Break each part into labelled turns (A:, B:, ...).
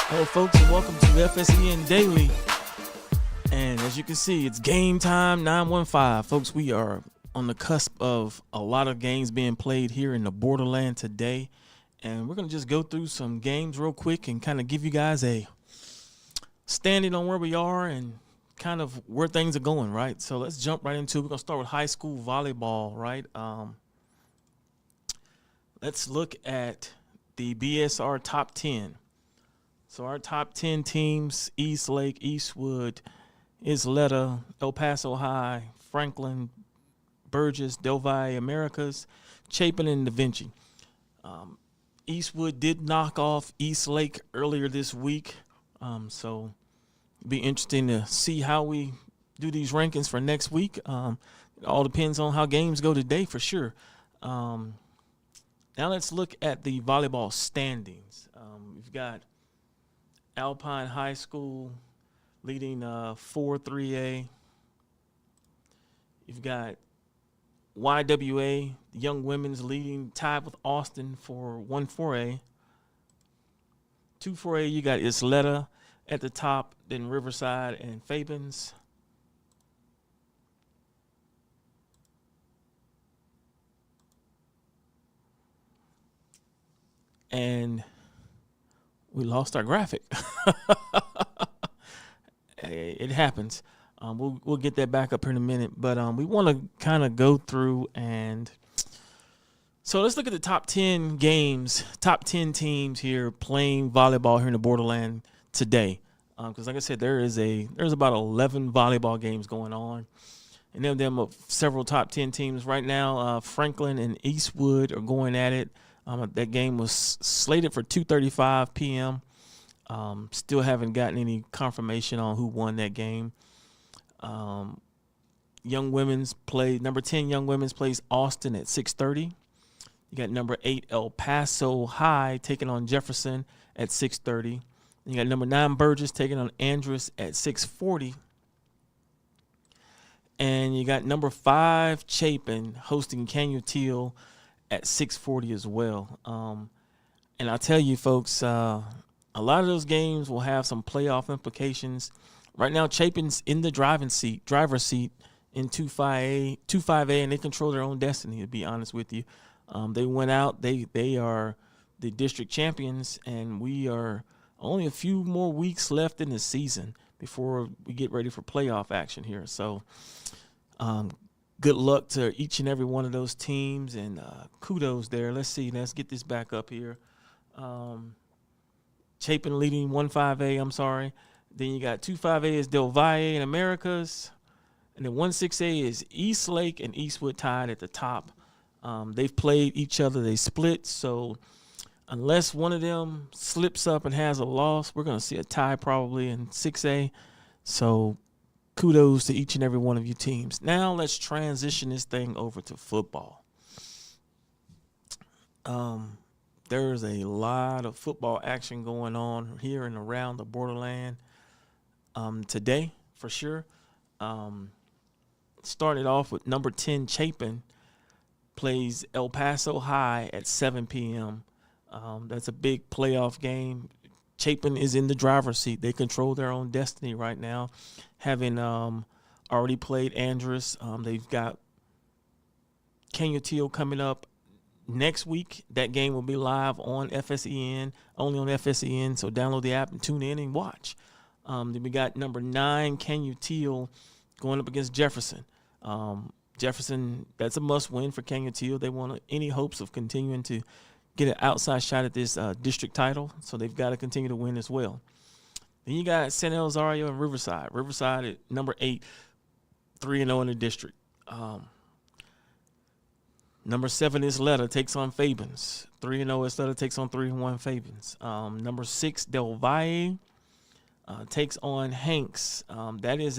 A: Hello, folks, and welcome to FSEN Daily. And as you can see, it's Game Time 915. Folks, we are on the cusp of a lot of games being played here in the borderland today. And we're going to just go through some games real quick and kind of give you guys a standing on where we are and kind of where things are going, right? So let's jump right into it. We're going to start with high school volleyball, right? Let's look at the BSR top 10. So our top 10 teams: East Lake, Eastwood, Isleta, El Paso High, Franklin, Burgess, Del Valle Americas, Chapin, and Da Vinci. Eastwood did knock off East Lake earlier this week, so it'll be interesting to see how we do these rankings for next week. It all depends on how games go today for sure. Now let's look at the volleyball standings. We've got Alpine High School leading 4-3A. You've got YWA, Young Women's leading, tied with Austin for 1-4A. 2-4A, you got Isleta at the top, then Riverside and Fabens. And we lost our graphic. It happens. We'll get that back up here in a minute. But we want to kind of go through and so let's look at the top 10 games, top 10 teams here playing volleyball here in the borderland today. Because like I said, there's about 11 volleyball games going on. And then them of several top 10 teams right now. Franklin and Eastwood are going at it. That game was slated for 2:35 p.m. Still haven't gotten any confirmation on who won that game. Young Women's played, number 10 Young Women's plays Austin at 6:30. You got number 8 El Paso High taking on Jefferson at 6:30. You got number 9 Burgess taking on Andrus at 6:40. And you got number 5 Chapin hosting Canutillo at 6:40 as well. And I'll tell you, folks, a lot of those games will have some playoff implications. Right now, Chapin's in the driver's seat in 2-5A, and they control their own destiny, to be honest with you. They went out. They are the district champions, and we are only a few more weeks left in the season before we get ready for playoff action here. So good luck to each and every one of those teams, and kudos there. Let's see. Let's get this back up here. Chapin leading 1-5A, I'm sorry. Then you got 2-5A is Del Valle and Americas. And then 1-6A is East Lake and Eastwood tied at the top. They've played each other. They split. So unless one of them slips up and has a loss, we're going to see a tie probably in 6A. So kudos to each and every one of you teams. Now let's transition this thing over to football. There's a lot of football action going on here and around the borderland today, for sure. Started off with number 10 Chapin plays El Paso High at 7 p.m. That's a big playoff game. Chapin is in the driver's seat. They control their own destiny right now, having already played Andrus. They've got Canutillo coming up next week. That game will be live on FSEN, only on FSEN, so download the app and tune in and watch. Then we got number 9 Canutillo going up against Jefferson. Jefferson, that's a must-win for Canutillo. They want any hopes of continuing to get an outside shot at this district title, so they've got to continue to win as well. Then you got San Elizario and Riverside. Riverside at number 8, 3-0 in the district. Number 7 is Letta takes on Fabens. 3-0 is Letta takes on 3-1 Fabens. Number 6, Del Valle takes on Hanks. That is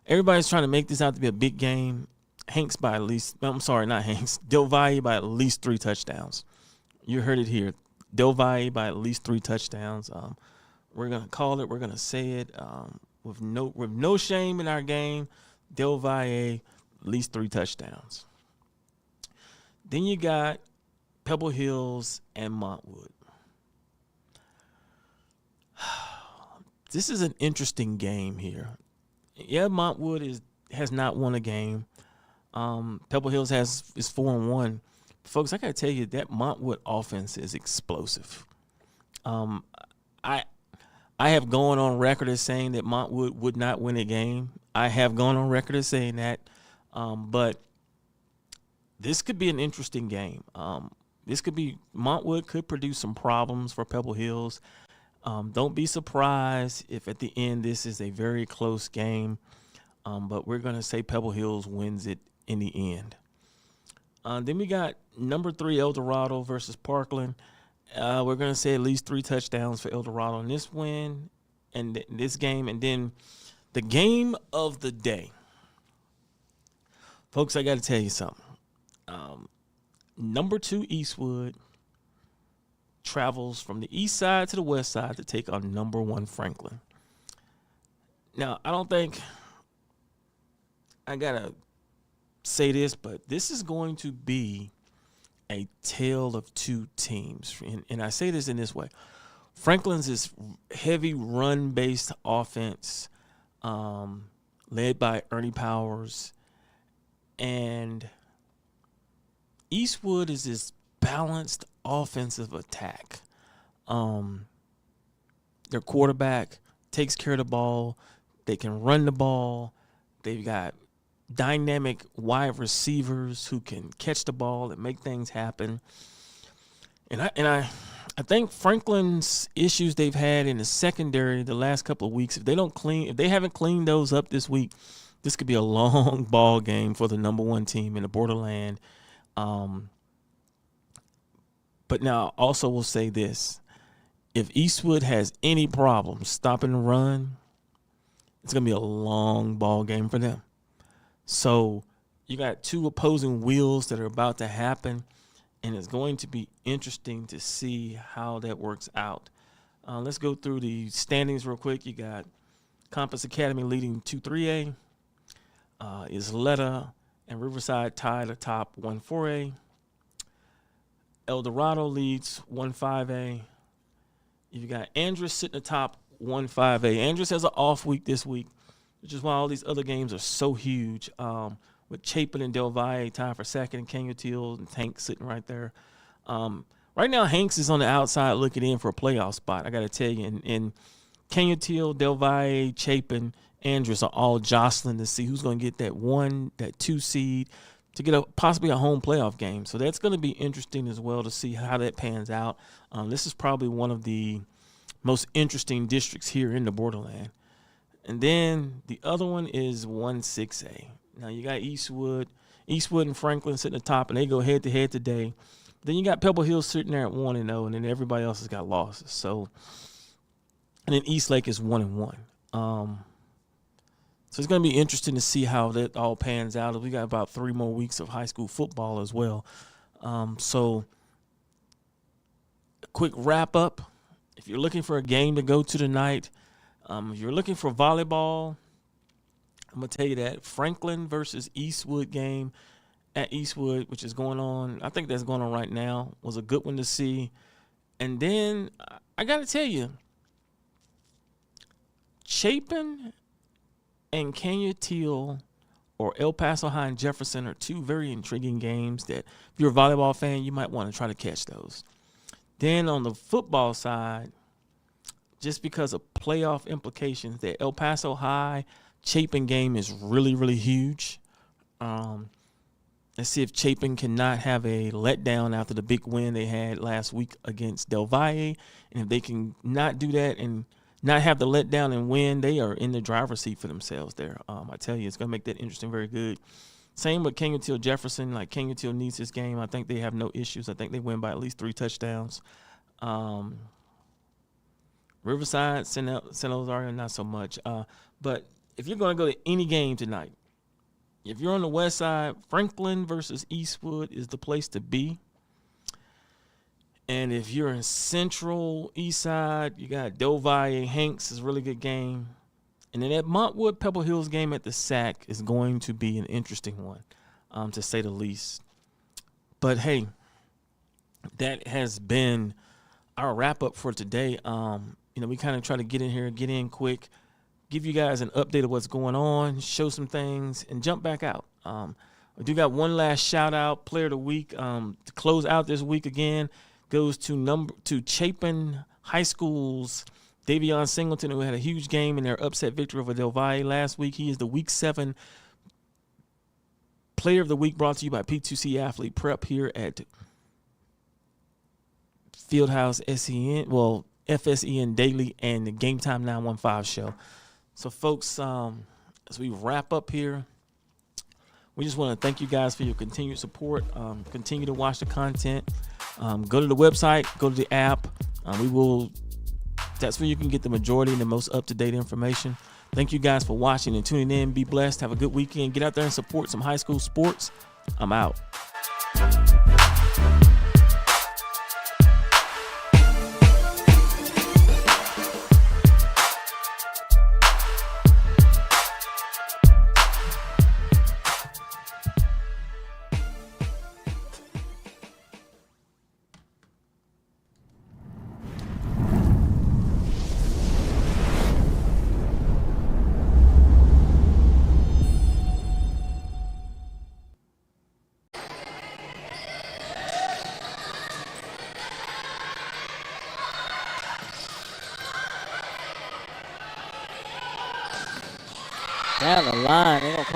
A: everybody's trying to make this out to be a big game. Hanks by at least, I'm sorry, not Hanks. Del Valle by at least 3 touchdowns. You heard it here. Del Valle by at least 3 touchdowns. We're gonna call it. We're gonna say it with no shame in our game. Del Valle at least 3 touchdowns. Then you got Pebble Hills and Montwood. This is an interesting game here. Yeah, Montwood has not won a game. Pebble Hills is 4-1. Folks, I gotta tell you that Montwood offense is explosive. I have gone on record as saying that Montwood would not win a game. I have gone on record as saying that, but this could be an interesting game. Montwood could produce some problems for Pebble Hills. Don't be surprised if at the end this is a very close game, but we're going to say Pebble Hills wins it in the end. Then we got number 3 El Dorado versus Parkland. We're going to say at least 3 touchdowns for El Dorado in this win and this game. And then the game of the day. Folks, I got to tell you something. Number 2 Eastwood travels from the east side to the west side to take on number 1 Franklin. Now, I don't think I got to say this, but this is going to be a tale of 2 teams. And I say this in this way. Franklin's is heavy run-based offense led by Ernie Powers. And Eastwood is this balanced offensive attack. Their quarterback takes care of the ball. They can run the ball. They've got dynamic wide receivers who can catch the ball and make things happen. And I think Franklin's issues they've had in the secondary the last couple of weeks, if they haven't cleaned those up this week, this could be a long ball game for the number 1 team in the Borderland. But now also will say this. If Eastwood has any problems stopping the run, it's going to be a long ball game for them. So you got 2 opposing wheels that are about to happen, and it's going to be interesting to see how that works out. Let's go through the standings real quick. You got Compass Academy leading 2-3A. Isleta and Riverside tied atop 1-4A. El Dorado leads 1-5A. You've got Andrus sitting atop 1-5A. Andrus has an off week this week, which is why all these other games are so huge. With Chapin and Del Valle tied for second, and Canutil and Hanks sitting right there. Right now, Hanks is on the outside looking in for a playoff spot, I got to tell you. And Canutil, Del Valle, Chapin, Andrus are all jostling to see who's going to get that 2 seed to get possibly a home playoff game. So that's going to be interesting as well to see how that pans out. This is probably one of the most interesting districts here in the Borderland. And then the other one is 1-6A. Now you got Eastwood and Franklin sitting at the top, and they go head-to-head today. Then you got Pebble Hill sitting there at 1-0, and then everybody else has got losses. So, and then Eastlake is 1-1. So it's going to be interesting to see how that all pans out. We got about 3 more weeks of high school football as well. So a quick wrap up. If you're looking for a game to go to tonight, if you're looking for volleyball, I'm going to tell you that Franklin versus Eastwood game at Eastwood, which is going on, I think that's going on right now, was a good one to see. And then I got to tell you, Chapin and Canutil or El Paso High and Jefferson are 2 very intriguing games that if you're a volleyball fan, you might want to try to catch those. Then on the football side, just because of playoff implications, the El Paso High Chapin game is really, really huge. Let's see if Chapin cannot have a letdown after the big win they had last week against Del Valle. And if they can not do that and not have the letdown and win, they are in the driver's seat for themselves there. I tell you, it's going to make that interesting, very good. Same with King Till Jefferson. Like King Till needs this game. I think they have no issues. I think they win by at least 3 touchdowns. Riverside, St. Louis, not so much. But if you're going to go to any game tonight, if you're on the west side, Franklin versus Eastwood is the place to be. And if you're in central east side, you got Del Valle, Hanks is a really good game. And then that Montwood Pebble Hills game at the SAC is going to be an interesting one, to say the least. But, hey, that has been our wrap-up for today. We kind of try to get in quick, give you guys an update of what's going on, show some things, and jump back out. We do got one last shout-out, Player of the Week. To close out this week again goes to Chapin High School's Davion Singleton, who had a huge game in their upset victory over Del Valle last week. He is the Week 7 Player of the Week, brought to you by P2C Athlete Prep here at Fieldhouse FSEN Daily and the GameTime 915 show. So, folks, as we wrap up here, we just want to thank you guys for your continued support. Continue to watch the content. Go to the website, go to the app. That's where you can get the majority and the most up-to-date information. Thank you guys for watching and tuning in. Be blessed. Have a good weekend. Get out there and support some high school sports. I'm out.
B: Down the line, they're gonna call